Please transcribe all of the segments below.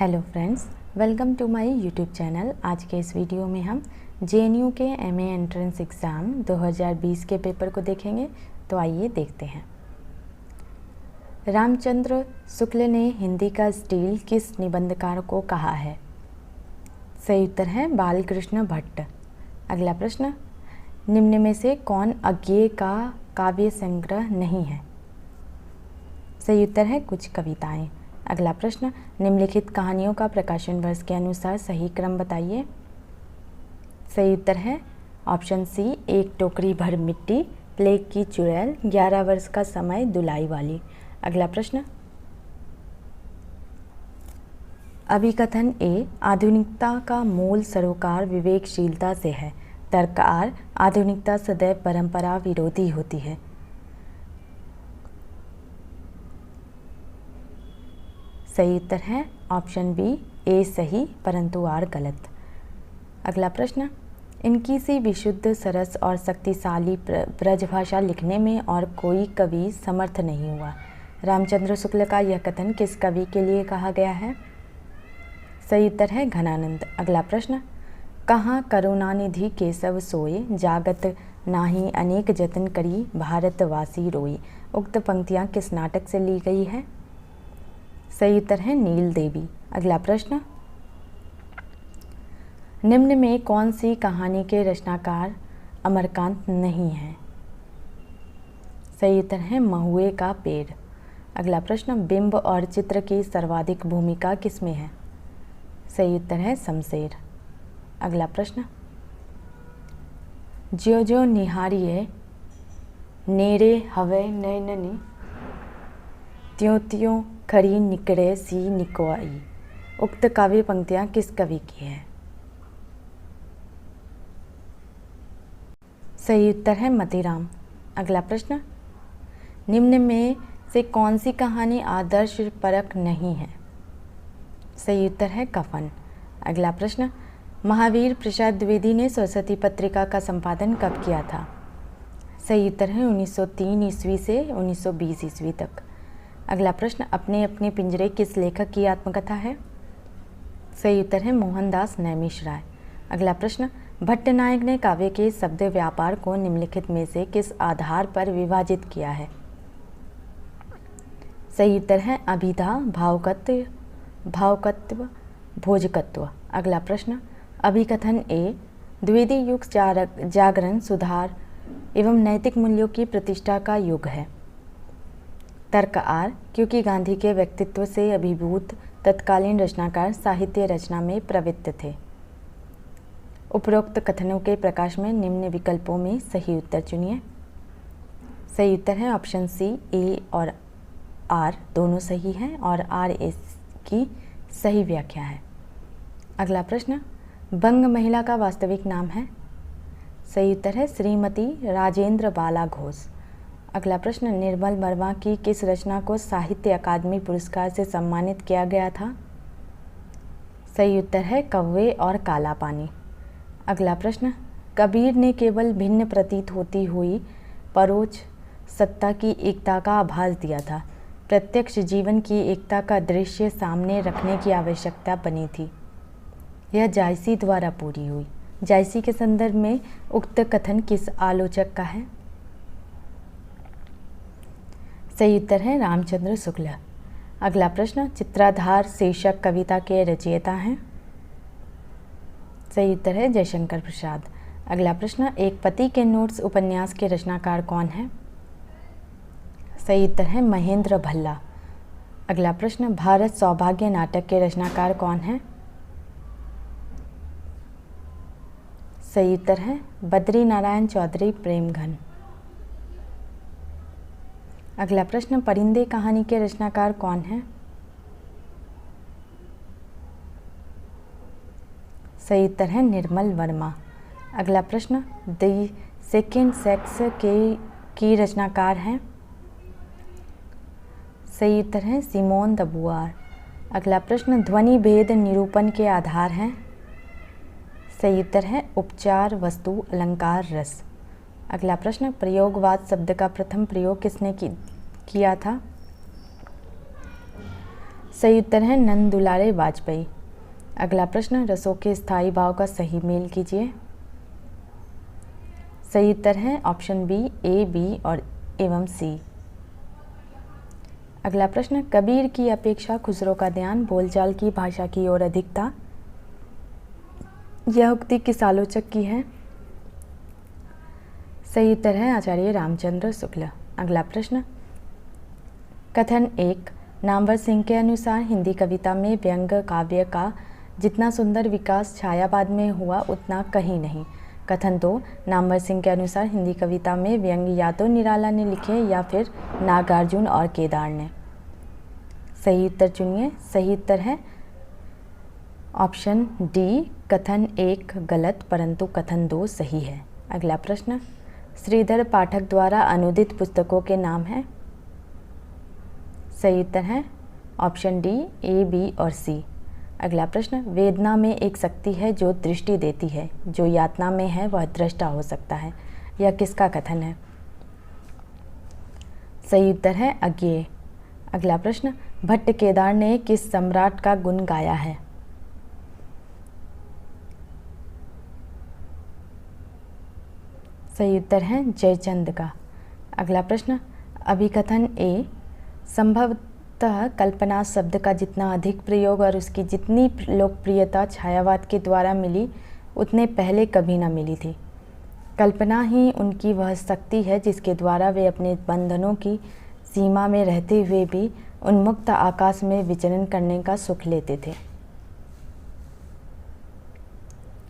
Hello friends, welcome to my YouTube channel. आज के इस वीडियो में हम जेएनयू के एमए एंट्रेंस एग्ज़ाम 2020 के पेपर को देखेंगे। तो आइए देखते हैं। रामचंद्र शुक्ल ने हिंदी का स्टील किस निबंधकार को कहा है? सही उत्तर है बालकृष्ण भट्ट। अगला प्रश्न, निम्न में से कौन अज्ञेय का काव्य संग्रह नहीं है? सही उत्तर है कुछ कविताएं। अगला प्रश्न, निम्नलिखित कहानियों का प्रकाशन वर्ष के अनुसार सही क्रम बताइए। सही उत्तर है ऑप्शन सी, एक टोकरी भर मिट्टी, प्लेग की चुड़ैल, 11 वर्ष का समय, दुलाई वाली। अगला प्रश्न, अभिकथन ए, आधुनिकता का मूल सरोकार विवेकशीलता से है। तर्क आर, आधुनिकता सदैव परंपरा विरोधी होती है। सही उत्तर है ऑप्शन बी, ए सही परंतु आर गलत। अगला प्रश्न, इनकी सी विशुद्ध, सरस और शक्तिशाली ब्रजभाषा लिखने में और कोई कवि समर्थ नहीं हुआ। रामचंद्र शुक्ल का यह कथन किस कवि के लिए कहा गया है? सही उत्तर है घनानंद। अगला प्रश्न, कहाँ करुणानिधि केशव सोए, जागत नाही अनेक जतन करी, भारतवासी रोई। उक्त पंक्तियाँ किस नाटक से ली गई है? सही उत्तर है नील देवी। अगला प्रश्न, निम्न में कौन सी कहानी के रचनाकार अमरकांत नहीं है? सही उत्तर है महुए का पेड़। अगला प्रश्न, बिंब और चित्र की सर्वाधिक भूमिका किसमें है? सही उत्तर है शमशेर। अगला प्रश्न, ज्यो ज्यो निहारिये नेरे हवे नैननी, त्यों त्यों खरी निकड़े सी निकवाई। उक्त काव्य पंक्तियाँ किस कवि की है? सही उत्तर है मतीराम। अगला प्रश्न, निम्न में से कौन सी कहानी आदर्श परक नहीं है? सही उत्तर है कफन। अगला प्रश्न, महावीर प्रसाद द्विवेदी ने सरस्वती पत्रिका का संपादन कब किया था? सही उत्तर है 1903 ईस्वी से 1920 ईस्वी तक। अगला प्रश्न, अपने अपने पिंजरे किस लेखक की आत्मकथा है? सही उत्तर है मोहनदास नैमिषराय। अगला प्रश्न, भट्टनायक ने काव्य के शब्द व्यापार को निम्नलिखित में से किस आधार पर विभाजित किया है? सही उत्तर है अभिधा, भावकत्व, भोजकत्व। अगला प्रश्न, अभिकथन ए, द्विवेदी युग जागरण, सुधार एवं नैतिक मूल्यों की प्रतिष्ठा का युग है। तर्क आर, क्योंकि गांधी के व्यक्तित्व से अभिभूत तत्कालीन रचनाकार साहित्य रचना में प्रवृत्त थे। उपरोक्त कथनों के प्रकाश में निम्न विकल्पों में सही उत्तर चुनिए। सही उत्तर है ऑप्शन सी, ए और आर दोनों सही हैं और आर एस की सही व्याख्या है। अगला प्रश्न, बंग महिला का वास्तविक नाम है? सही उत्तर है श्रीमती राजेंद्र बाला घोष। अगला प्रश्न, निर्मल वर्मा की किस रचना को साहित्य अकादमी पुरस्कार से सम्मानित किया गया था? सही उत्तर है कौवे और काला पानी। अगला प्रश्न, कबीर ने केवल भिन्न प्रतीत होती हुई परोक्ष सत्ता की एकता का आभास दिया था। प्रत्यक्ष जीवन की एकता का दृश्य सामने रखने की आवश्यकता बनी थी। यह जायसी द्वारा पूरी हुई। जायसी के संदर्भ में उक्त कथन किस आलोचक का है? सही उत्तर है रामचंद्र शुक्ल। अगला प्रश्न, चित्राधार शीर्षक कविता के रचयिता हैं? सही उत्तर है जयशंकर प्रसाद। अगला प्रश्न, एक पति के नोट्स उपन्यास के रचनाकार कौन है? सही उत्तर है महेंद्र भल्ला। अगला प्रश्न, भारत सौभाग्य नाटक के रचनाकार कौन है? सही उत्तर है बद्री नारायण चौधरी प्रेमघन। अगला प्रश्न, परिंदे कहानी के रचनाकार कौन है? सही उत्तर है निर्मल वर्मा। अगला प्रश्न, द सेकेंड सेक्स की रचनाकार हैं? सही उत्तर है सिमोन द बुआर। अगला प्रश्न, ध्वनि भेद निरूपण के आधार हैं? सही उत्तर है उपचार, वस्तु, अलंकार, रस। अगला प्रश्न, प्रयोगवाद शब्द का प्रथम प्रयोग किसने किया था? सही उत्तर है नंद दुलारे वाजपेयी। अगला प्रश्न, रसों के स्थायी भाव का सही मेल कीजिए। सही उत्तर है ऑप्शन बी, ए, बी और एवं सी। अगला प्रश्न, कबीर की अपेक्षा खुसरो का ध्यान बोलचाल की भाषा की ओर अधिक था। यह उक्ति किस आलोचक की है? सही उत्तर है आचार्य रामचंद्र शुक्ल। अगला प्रश्न, कथन 1, नामवर सिंह के अनुसार हिंदी कविता में व्यंग्य काव्य का जितना सुंदर विकास छायावाद में हुआ उतना कहीं नहीं। कथन 2, नामवर सिंह के अनुसार हिंदी कविता में व्यंग्य या तो निराला ने लिखे या फिर नागार्जुन और केदार ने। सही उत्तर चुनिए। सही उत्तर है ऑप्शन डी, कथन 1 गलत परंतु कथन 2 सही है। अगला प्रश्न, श्रीधर पाठक द्वारा अनुदित पुस्तकों के नाम हैं। सही उत्तर है ऑप्शन डी, ए, बी और सी। अगला प्रश्न, वेदना में एक शक्ति है जो दृष्टि देती है, जो यातना में है वह दृष्टा हो सकता है। यह किसका कथन है? सही उत्तर है अज्ञेय। अगला प्रश्न, भट्ट केदार ने किस सम्राट का गुण गाया है? सही उत्तर है जयचंद का। अगला प्रश्न, अभिकथन ए, संभवतः कल्पना शब्द का जितना अधिक प्रयोग और उसकी जितनी लोकप्रियता छायावाद के द्वारा मिली उतने पहले कभी न मिली थी। कल्पना ही उनकी वह शक्ति है जिसके द्वारा वे अपने बंधनों की सीमा में रहते हुए भी उन्मुक्त आकाश में विचरण करने का सुख लेते थे।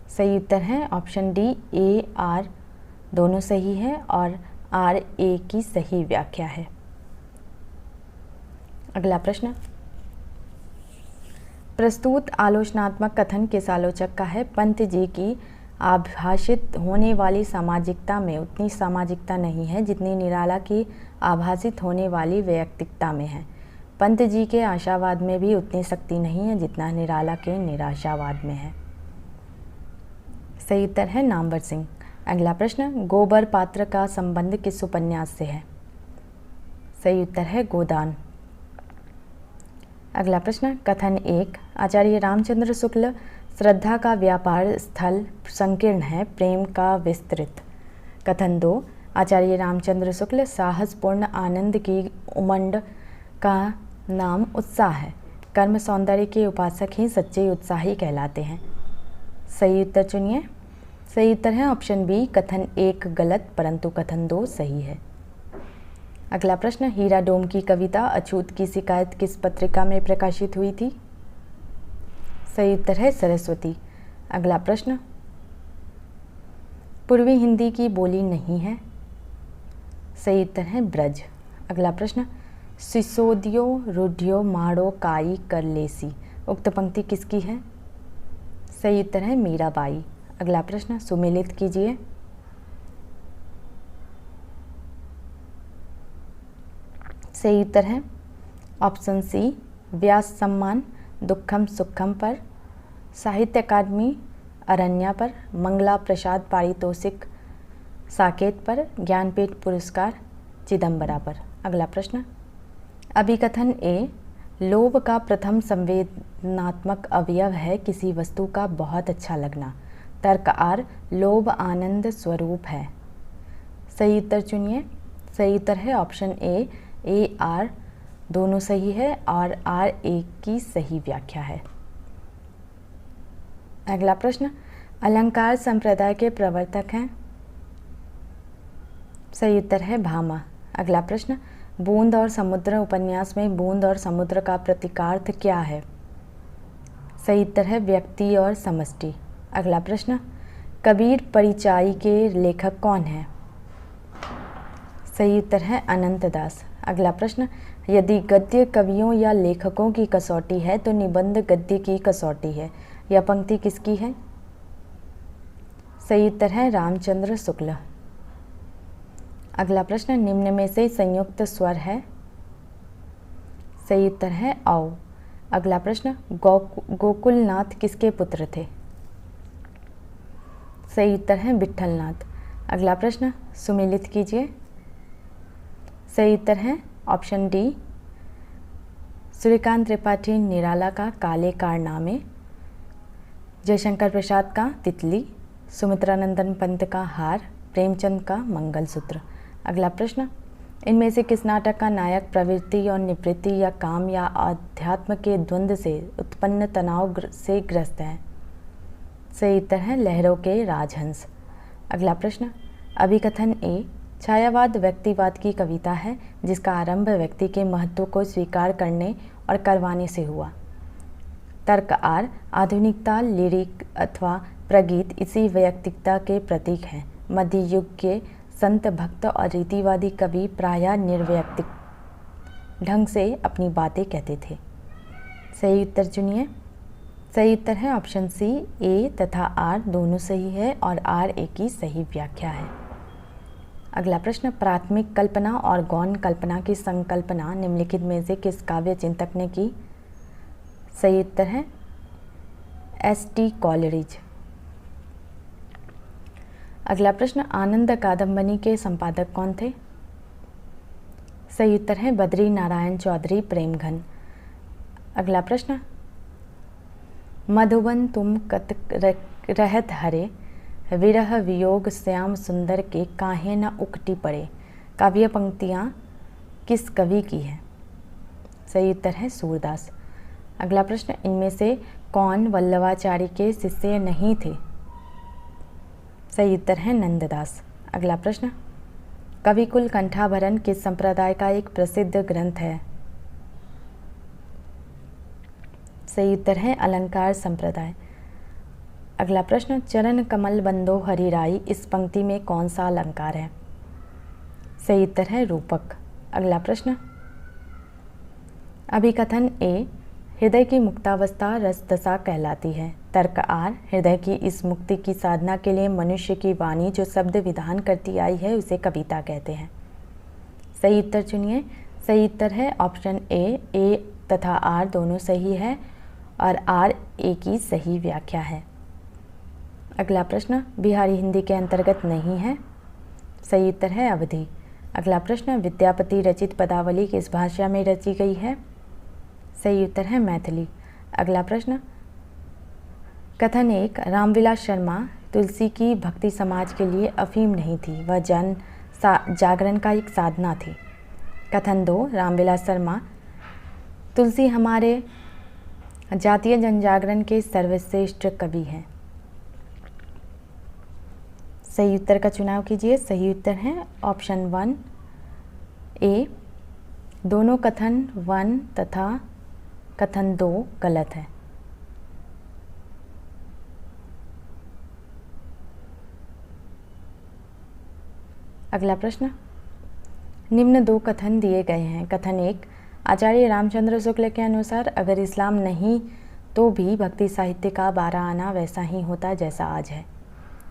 सही उत्तर है ऑप्शन डी, ए, आर दोनों सही है और आर ए की सही व्याख्या है। अगला प्रश्न, प्रस्तुत आलोचनात्मक कथन किस आलोचक का है? पंत जी की आभाषित होने वाली सामाजिकता में उतनी सामाजिकता नहीं है जितनी निराला की आभासित होने वाली वैयक्तिकता में है। पंत जी के आशावाद में भी उतनी शक्ति नहीं है जितना निराला के निराशावाद में है। सही उत्तर है नामवर सिंह। अगला प्रश्न, गोबर पात्र का संबंध किस उपन्यास से है? सही उत्तर है गोदान। अगला प्रश्न, कथन 1, आचार्य रामचंद्र शुक्ल, श्रद्धा का व्यापार स्थल संकीर्ण है, प्रेम का विस्तृत। कथन 2, आचार्य रामचंद्र शुक्ल, साहसपूर्ण आनंद की उमंड का नाम उत्साह है, कर्म सौंदर्य के उपासक ही सच्चे उत्साही कहलाते हैं। सही उत्तर चुनिए। सही उत्तर है ऑप्शन बी, कथन 1 गलत परंतु कथन 2 सही है। अगला प्रश्न, हीरा डोम की कविता अछूत की शिकायत किस पत्रिका में प्रकाशित हुई थी? सही उत्तर है सरस्वती। अगला प्रश्न, पूर्वी हिंदी की बोली नहीं है। सही उत्तर है ब्रज। अगला प्रश्न, सिसोदियो रूढ़ियो माड़ो काई कर लेसी, उक्त पंक्ति किसकी है? सही उत्तर है मीराबाई। अगला प्रश्न, सुमेलित कीजिए। सही उत्तर है ऑप्शन सी, व्यास सम्मान दुखम सुखम पर, साहित्य अकादमी अरण्या पर, मंगला प्रसाद पारितोषिक साकेत पर, ज्ञानपीठ पुरस्कार चिदम्बरा पर। अगला प्रश्न, अभिकथन ए, लोभ का प्रथम संवेदनात्मक अवयव है किसी वस्तु का बहुत अच्छा लगना। तर्क आर, लोभ आनंद स्वरूप है। सही उत्तर चुनिए। सही उत्तर है ऑप्शन ए, आर दोनों सही है और आर ए की सही व्याख्या है। अगला प्रश्न, अलंकार संप्रदाय के प्रवर्तक हैं। सही उत्तर है भामा। अगला प्रश्न, बूंद और समुद्र उपन्यास में बूंद और समुद्र का प्रतीकार्थ क्या है? सही उत्तर है व्यक्ति और समष्टि। अगला प्रश्न, कबीर परिचाई के लेखक कौन हैं? सही उत्तर है अनंत दास। अगला प्रश्न, यदि गद्य कवियों या लेखकों की कसौटी है तो निबंध गद्य की कसौटी है। यह पंक्ति किसकी है? सही उत्तर है रामचंद्र शुक्ल। अगला प्रश्न, निम्न में से संयुक्त स्वर है। सही उत्तर है औ। अगला प्रश्न, गोकुलनाथ किसके पुत्र थे? सही उत्तर है विट्ठलनाथ। अगला प्रश्न, सुमेलित कीजिए। सही उत्तर है ऑप्शन डी, सूर्यकांत त्रिपाठी निराला का काले कारनामे, जयशंकर प्रसाद का तितली, सुमित्रानंदन पंत का हार, प्रेमचंद का मंगलसूत्र। अगला प्रश्न, इनमें से किस नाटक का नायक प्रवृत्ति और निवृत्ति या काम या अध्यात्म के द्वंद्व से उत्पन्न तनाव से ग्रस्त है? सही उत्तर है लहरों के राजहंस। अगला प्रश्न, अभिकथन ए छायावाद व्यक्तिवाद की कविता है जिसका आरंभ व्यक्ति के महत्व को स्वीकार करने और करवाने से हुआ। तर्क आर, आधुनिकता, लिरिक अथवा प्रगीत इसी वैयक्तिकता के प्रतीक हैं। मध्य युग के संत भक्त और रीतिवादी कवि प्रायः निर्वैयक्तिक ढंग से अपनी बातें कहते थे। सही उत्तर चुनिए। सही उत्तर है ऑप्शन सी, ए तथा आर दोनों सही है और आर ए की सही व्याख्या है। अगला प्रश्न, प्राथमिक कल्पना और गौण कल्पना की संकल्पना निम्नलिखित में से किस काव्य चिंतक ने की? सही उत्तर है एस.टी. कॉलरिज। अगला प्रश्न, आनंद कादंबनी के संपादक कौन थे? सही उत्तर है बद्री नारायण चौधरी प्रेमघन। अगला प्रश्न, मधुबन तुम कत रहत हरे, विरह वियोग श्याम सुंदर के काहे न उकटी पड़े, काव्य पंक्तियाँ किस कवि की है? सही उत्तर है सूरदास। अगला प्रश्न, इनमें से कौन वल्लभाचार्य के शिष्य नहीं थे? सही उत्तर है नंददास। अगला प्रश्न, कविकुल कंठाभरण किस संप्रदाय का एक प्रसिद्ध ग्रंथ है? सही उत्तर है अलंकार संप्रदाय। अगला प्रश्न, चरण कमल बंदो हरिराई इस पंक्ति में कौन सा अलंकार है? सही उत्तर है रूपक। अगला प्रश्न, अभिकथन ए हृदय की मुक्तावस्था रसदशा कहलाती है। तर्क आर, हृदय की इस मुक्ति की साधना के लिए मनुष्य की वाणी जो शब्द विधान करती आई है उसे कविता कहते हैं। सही उत्तर चुनिए। सही उत्तर है ऑप्शन ए तथा आर दोनों सही है और आर ए की सही व्याख्या है। अगला प्रश्न, बिहारी हिंदी के अंतर्गत नहीं है। सही उत्तर है अवधी। अगला प्रश्न, विद्यापति रचित पदावली किस भाषा में रची गई है? सही उत्तर है मैथिली। अगला प्रश्न, कथन एक, रामविलास शर्मा तुलसी की भक्ति समाज के लिए अफीम नहीं थी, वह जन जागरण का एक साधना थी। कथन दो, रामविलास शर्मा तुलसी हमारे जातीय जनजागरण के सर्वश्रेष्ठ कवि हैं। सही उत्तर का चुनाव कीजिए। सही उत्तर है ऑप्शन 1 ए। दोनों कथन 1 तथा कथन 2 गलत है। अगला प्रश्न, निम्न 2 कथन दिए गए हैं। कथन 1, आचार्य रामचंद्र शुक्ल के अनुसार अगर इस्लाम नहीं तो भी भक्ति साहित्य का 12 आना वैसा ही होता जैसा आज है।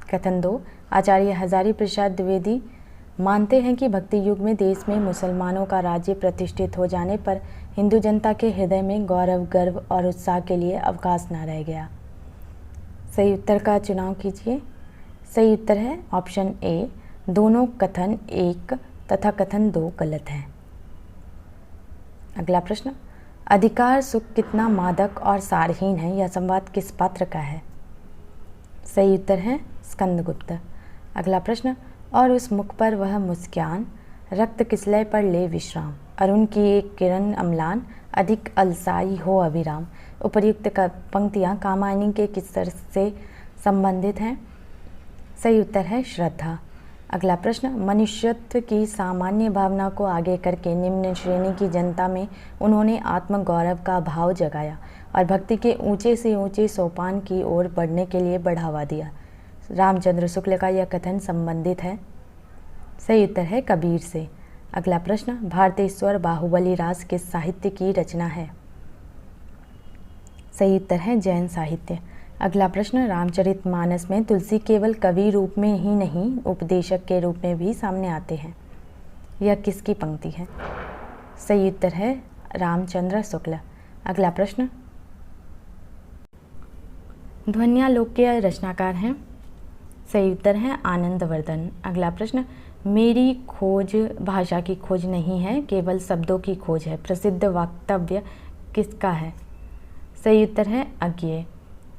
कथन 2, आचार्य हजारी प्रसाद द्विवेदी मानते हैं कि भक्ति युग में देश में मुसलमानों का राज्य प्रतिष्ठित हो जाने पर हिंदू जनता के हृदय में गौरव, गर्व और उत्साह के लिए अवकाश न रह गया। सही उत्तर का चुनाव कीजिए। सही उत्तर है ऑप्शन ए। दोनों कथन 1 तथा कथन 2 गलत हैं। अगला प्रश्न, अधिकार सुख कितना मादक और सारहीन है, यह संवाद किस पात्र का है? सही उत्तर है स्कंदगुप्त। अगला प्रश्न, और उस मुख पर वह मुस्कान, रक्त किसलय पर ले विश्राम, अरुण की एक किरण अम्लान, अधिक अलसाई हो अभिराम। उपर्युक्त पंक्तियाँ कामायनी के किस तरह से संबंधित हैं? सही उत्तर है श्रद्धा। अगला प्रश्न, मनुष्यत्व की सामान्य भावना को आगे करके निम्न श्रेणी की जनता में उन्होंने आत्मगौरव का भाव जगाया और भक्ति के ऊंचे से ऊंचे सोपान की ओर बढ़ने के लिए बढ़ावा दिया। रामचंद्र शुक्ल का यह कथन संबंधित है। सही उत्तर है कबीर से। अगला प्रश्न, भारतेश्वर बाहुबली रास किस साहित्य की रचना है? सही उत्तर है जैन साहित्य। अगला प्रश्न, रामचरितमानस में तुलसी केवल कवि रूप में ही नहीं उपदेशक के रूप में भी सामने आते हैं, यह किसकी पंक्ति है? सही उत्तर है रामचंद्र शुक्ल। अगला प्रश्न, ध्वन्यालोक के रचनाकार हैं? सही उत्तर है आनंदवर्धन। अगला प्रश्न, मेरी खोज भाषा की खोज नहीं है, केवल शब्दों की खोज है, प्रसिद्ध वक्तव्य किसका है? सही उत्तर है अज्ञेय।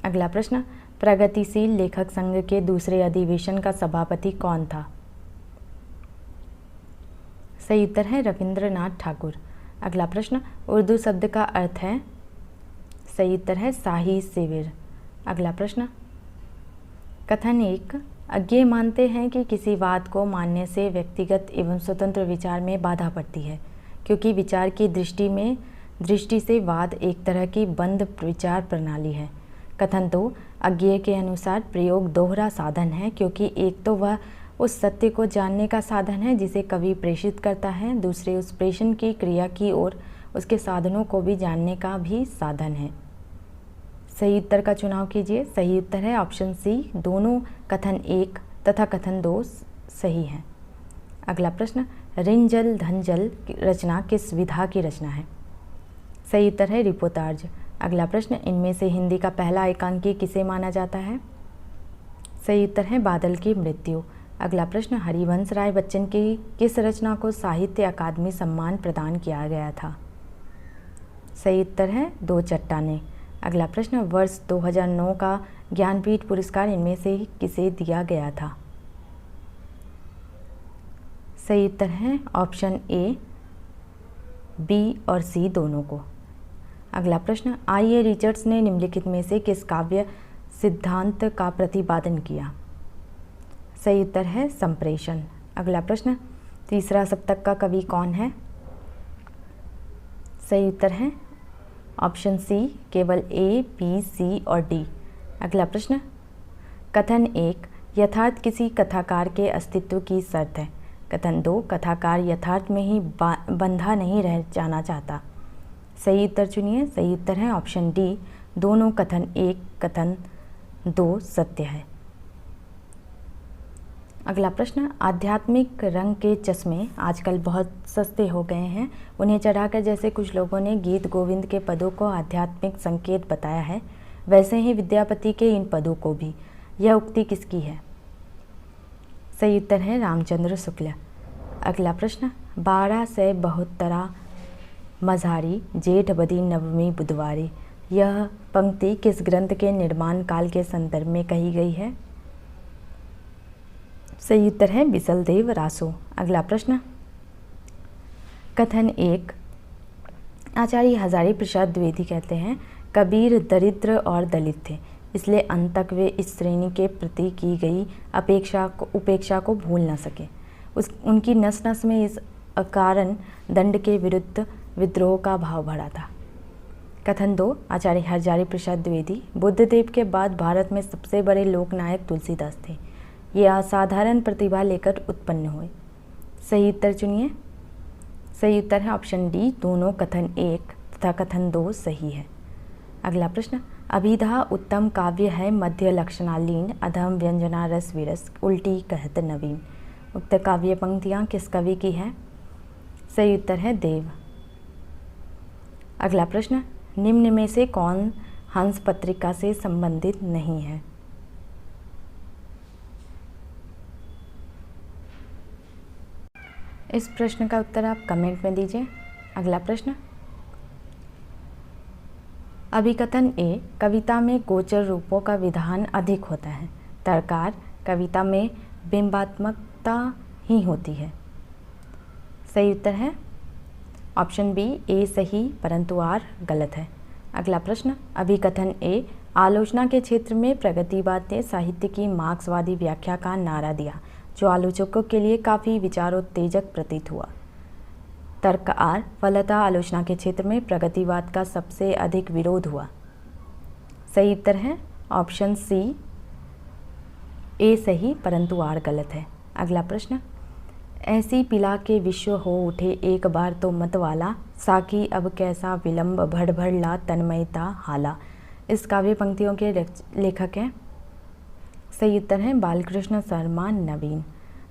अगला प्रश्न, प्रगतिशील लेखक संघ के दूसरे अधिवेशन का सभापति कौन था? सही उत्तर है रविंद्रनाथ ठाकुर। अगला प्रश्न, उर्दू शब्द का अर्थ है? सही उत्तर है शाही शिविर। अगला प्रश्न, कथन 1, अज्ञेय मानते हैं कि किसी बात को मानने से व्यक्तिगत एवं स्वतंत्र विचार में बाधा पड़ती है, क्योंकि विचार की दृष्टि से वाद एक तरह की बंद विचार प्रणाली है। कथन 2, अज्ञेय के अनुसार प्रयोग दोहरा साधन है, क्योंकि एक तो वह उस सत्य को जानने का साधन है जिसे कवि प्रेषित करता है, दूसरे उस प्रेषण की क्रिया की ओर उसके साधनों को भी जानने का भी साधन है। सही उत्तर का चुनाव कीजिए। सही उत्तर है ऑप्शन सी, दोनों कथन 1 तथा कथन 2 सही हैं। अगला प्रश्न, ऋण जल धन जल की रचना किस विधा की रचना है? सही उत्तर है रिपोर्ताज। अगला प्रश्न, इनमें से हिंदी का पहला एकांकी किसे माना जाता है? सही उत्तर है बादल की मृत्यु। अगला प्रश्न, हरिवंश राय बच्चन की किस रचना को साहित्य अकादमी सम्मान प्रदान किया गया था? सही उत्तर है दो चट्टानें। अगला प्रश्न, वर्ष 2009 का ज्ञानपीठ पुरस्कार इनमें से किसे दिया गया था? सही उत्तर है ऑप्शन ए, बी और सी दोनों को। अगला प्रश्न, आई.ए. रिचर्ड्स ने निम्नलिखित में से किस काव्य सिद्धांत का प्रतिपादन किया? सही उत्तर है संप्रेषण। अगला प्रश्न, तीसरा सप्तक का कवि कौन है? सही उत्तर है ऑप्शन सी, केवल ए, बी, सी और डी। अगला प्रश्न, कथन 1, यथार्थ किसी कथाकार के अस्तित्व की शर्त है। कथन 2, कथाकार यथार्थ में ही बंधा नहीं रह जाना चाहता। सही उत्तर चुनिए। सही उत्तर है ऑप्शन डी, दोनों कथन 1 कथन 2 सत्य है। अगला प्रश्न, आध्यात्मिक रंग के चश्मे आजकल बहुत सस्ते हो गए हैं, उन्हें चढ़ाकर जैसे कुछ लोगों ने गीत गोविंद के पदों को आध्यात्मिक संकेत बताया है, वैसे ही विद्यापति के इन पदों को भी। यह उक्ति किसकी है? सही उत्तर है रामचंद्र शुक्ल। अगला प्रश्न, 1272 मझारी जेठ बदी नवमी बुधवारी, यह पंक्ति किस ग्रंथ के निर्माण काल के संदर्भ में कही गई है? सही उत्तर है बिसलदेव रासो। अगला प्रश्न, कथन 1, आचार्य हजारी प्रसाद द्विवेदी कहते हैं कबीर दरिद्र और दलित थे, इसलिए अंत तक वे इस श्रेणी के प्रति की गई उपेक्षा को भूल न सके। उनकी नस नस में इस अकारण दंड के विरुद्ध विद्रोह का भाव भरा था। कथन 2, आचार्य हजारी प्रसाद द्विवेदी बुद्धदेव के बाद भारत में सबसे बड़े लोकनायक तुलसीदास थे। ये असाधारण प्रतिभा लेकर उत्पन्न हुए। सही उत्तर चुनिए। सही उत्तर है ऑप्शन डी, दोनों कथन 1 तथा कथन 2 सही है। अगला प्रश्न, अभिधा उत्तम काव्य है, मध्य लक्षणालीन, अधम व्यंजना रस विरस, उल्टी कहत नवीन। उक्त काव्य पंक्तियाँ किस कवि की हैं? सही उत्तर है देव। अगला प्रश्न, निम्न में से कौन हंस पत्रिका से संबंधित नहीं है? इस प्रश्न का उत्तर आप कमेंट में दीजिए। अगला प्रश्न, अभिकथन ए, कविता में गोचर रूपों का विधान अधिक होता है। तरकार, कविता में बिंबात्मकता ही होती है। सही उत्तर है ऑप्शन बी, ए सही परंतु आर गलत है। अगला प्रश्न, अभिकथन ए, आलोचना के क्षेत्र में प्रगतिवाद ने साहित्य की मार्क्सवादी व्याख्या का नारा दिया, जो आलोचकों के लिए काफ़ी विचारोत्तेजक प्रतीत हुआ। तर्क आर, फलतः आलोचना के क्षेत्र में प्रगतिवाद का सबसे अधिक विरोध हुआ। सही उत्तर है ऑप्शन सी, ए सही परंतु आर गलत है। अगला प्रश्न, ऐसी पिला के विश्व हो उठे एक बार तो मत वाला, साकी अब कैसा विलंब भड़ भड़ ला तन्मयता हाला। इस काव्य पंक्तियों के लेखक हैं? सही उत्तर है बालकृष्ण शर्मा नवीन।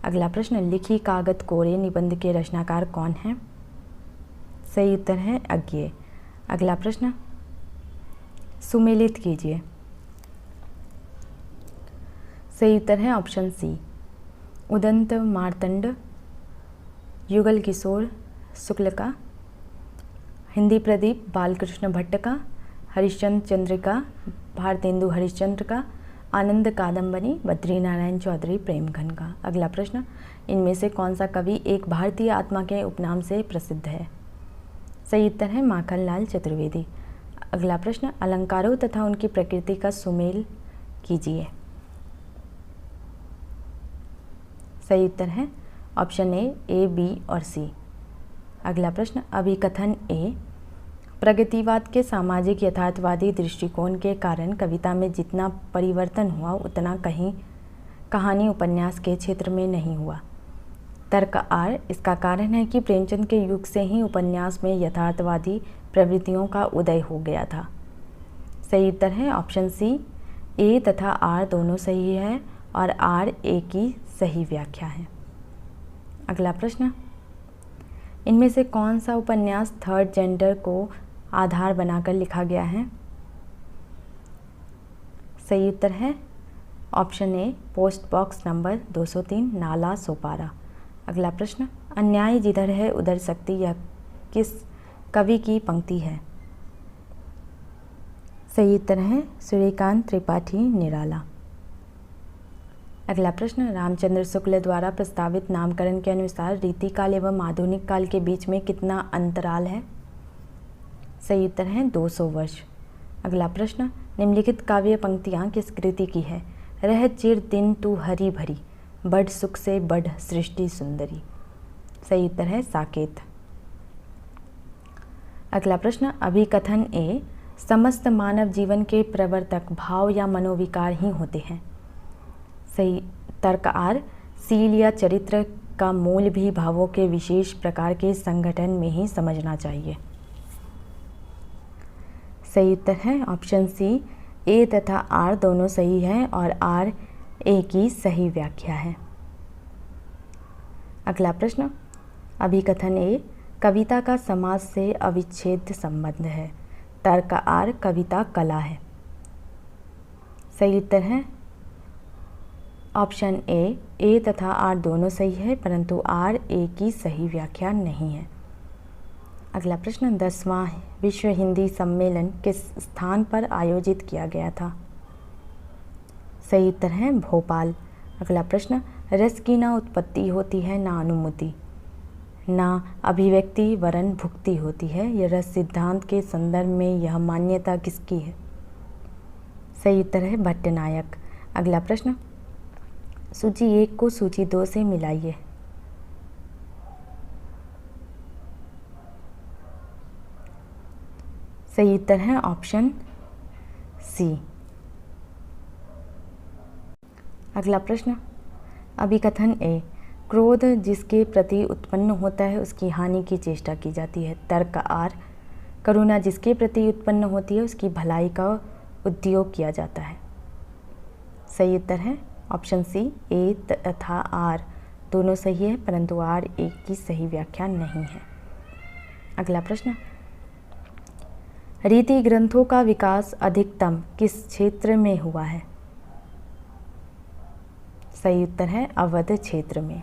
अगला प्रश्न, लिखी कागत कोरे निबंध के रचनाकार कौन हैं? सही उत्तर है अज्ञेय। अगला प्रश्न, सुमेलित कीजिए। सही उत्तर है ऑप्शन सी, उदंत मार्तंड युगल किशोर शुक्ल का हिंदी प्रदीप बालकृष्ण भट्ट का, हरिश्चंद्र चंद्रिका भारतेंदु हरिश्चंद्र का, आनंद कादम्बनी बद्रीनारायण चौधरी प्रेमघन का। अगला प्रश्न, इनमें से कौन सा कवि एक भारतीय आत्मा के उपनाम से प्रसिद्ध है? सही उत्तर है माखनलाल चतुर्वेदी। अगला प्रश्न, अलंकारों तथा उनकी प्रकृति का सुमेल कीजिए। सही उत्तर है ऑप्शन ए, बी और सी। अगला प्रश्न, अभिकथन ए, प्रगतिवाद के सामाजिक यथार्थवादी दृष्टिकोण के कारण कविता में जितना परिवर्तन हुआ उतना कहीं कहानी उपन्यास के क्षेत्र में नहीं हुआ। तर्क आर, इसका कारण है कि प्रेमचंद के युग से ही उपन्यास में यथार्थवादी प्रवृत्तियों का उदय हो गया था। सही उत्तर है ऑप्शन सी, ए तथा आर दोनों सही है और आर ए की सही व्याख्या है। अगला प्रश्न, इनमें से कौन सा उपन्यास थर्ड जेंडर को आधार बनाकर लिखा गया है? सही उत्तर है option A, post box number 203 Nala Sopara. अगला प्रश्न, अन्याय जिधर है उधर शक्ति, यह किस कवि की पंक्ति है? सही उत्तर है सूर्यकांत त्रिपाठी निराला। अगला प्रश्न, रामचंद्र शुक्ल द्वारा प्रस्तावित नामकरण के अनुसार रीतिकाल एवं आधुनिक काल के बीच में कितना अंतराल है? सही उत्तर है 200 वर्ष। अगला प्रश्न, निम्नलिखित काव्य पंक्तियाँ किस कृति की है? रह चिर दिन तू हरी भरी, बढ़ सुख से बढ़ सृष्टि सुंदरी। सही उत्तर है साकेत। अगला प्रश्न, अभिकथन ए, समस्त मानव जीवन के प्रवर्तक भाव या मनोविकार ही होते हैं। सही। तर्क आर, सील या चरित्र का मूल भी भावों के विशेष प्रकार के संगठन में ही समझना चाहिए। सही उत्तर है ऑप्शन सी, ए तथा आर दोनों सही है और आर ए की सही व्याख्या है। अगला प्रश्न, अभिकथन ए, कविता का समाज से अविच्छेद्य संबंध है। तर्क आर, कविता कला है। सही उत्तर है ऑप्शन ए तथा आर दोनों सही है परंतु आर ए की सही व्याख्या नहीं है। अगला प्रश्न, 10वां विश्व हिंदी सम्मेलन किस स्थान पर आयोजित किया गया था? सही उत्तर है भोपाल। अगला प्रश्न, रस की ना उत्पत्ति होती है ना अनुभूति, ना अभिव्यक्ति वरन भुक्ति होती है, यह रस सिद्धांत के संदर्भ में यह मान्यता किसकी है? सही उत्तर है भट्टनायक। अगला प्रश्न, सूची 1 को सूची 2 से मिलाइए। सही उत्तर है ऑप्शन सी। अगला प्रश्न, अभिकथन ए, क्रोध जिसके प्रति उत्पन्न होता है उसकी हानि की चेष्टा की जाती है। तर्क आर, करुणा जिसके प्रति उत्पन्न होती है उसकी भलाई का उद्योग किया जाता है। सही उत्तर है ऑप्शन सी, ए तथा आर दोनों सही है परंतु आर ए की सही व्याख्या नहीं है। अगला प्रश्न, रीति ग्रंथों का विकास अधिकतम किस क्षेत्र में हुआ है? सही उत्तर है अवध क्षेत्र में।